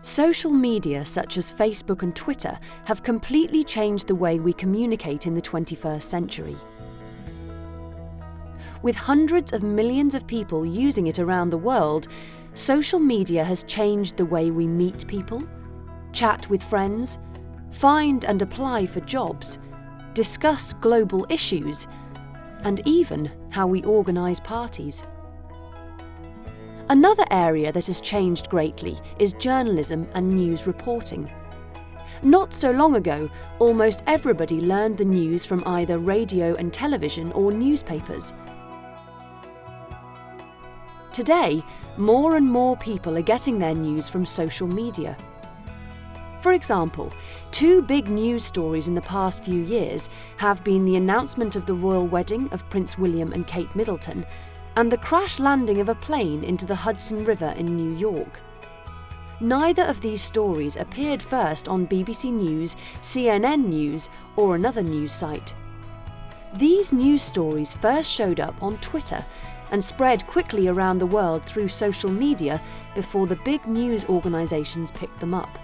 Social media such as Facebook and Twitter have completely changed the way we communicate in the 21st century. With hundreds of millions of people using it around the world, social media has changed the way we meet people, chat with friends, find and apply for jobs, discuss global issues, and even how we organise parties. Another area that has changed greatly is journalism and news reporting. Not so long ago, almost everybody learned the news from either radio and television or newspapers. Today, more and more people are getting their news from social media. For example, two big news stories in the past few years have been the announcement of the royal wedding of Prince William and Kate Middleton and the crash landing of a plane into the Hudson River in New York. Neither of these stories appeared first on BBC News, CNN News, or another news site. These news stories first showed up on Twitter and spread quickly around the world through social media before the big news organisations picked them up.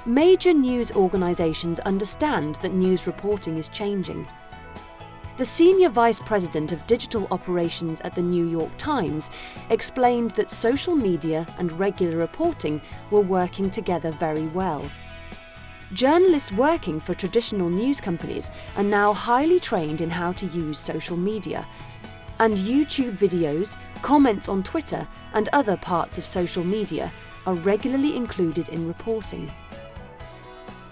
Major news organisations understand that news reporting is changing. The senior vice president of digital operations at the New York Times explained that social media and regular reporting were working together very well. Journalists working for traditional news companies are now highly trained in how to use social media, and YouTube videos, comments on Twitter, and other parts of social media are regularly included in reporting.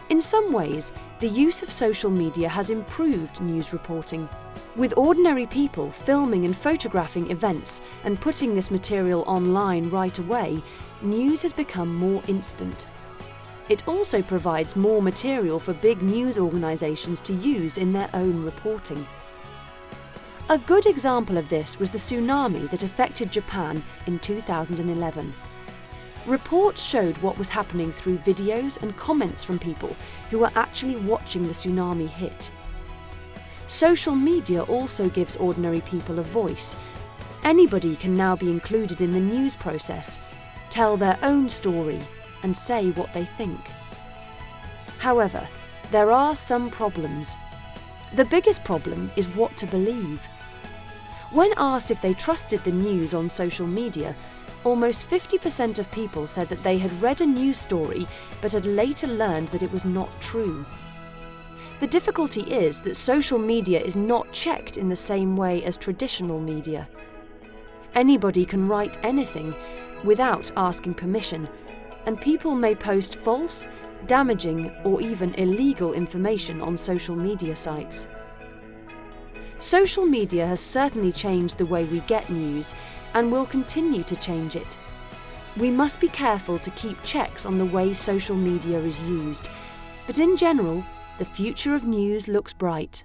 In some ways, the use of social media has improved news reporting. With ordinary people filming and photographing events and putting this material online right away, news has become more instant. It also provides more material for big news organisations to use in their own reporting. A good example of this was the tsunami that affected Japan in 2011. Reports showed what was happening through videos and comments from people who were actually watching the tsunami hit. Social media also gives ordinary people a voice. Anybody can now be included in the news process, tell their own story, and say what they think. However, there are some problems. The biggest problem is what to believe. When asked if they trusted the news on social media, almost 50% of people said that they had read a news story but had later learned that it was not true. The difficulty is that social media is not checked in the same way as traditional media. Anybody can write anything without asking permission, and people may post false, damaging, or even illegal information on social media sites. Social media has certainly changed the way we get news and will continue to change it. We must be careful to keep checks on the way social media is used, but in general, the future of news looks bright.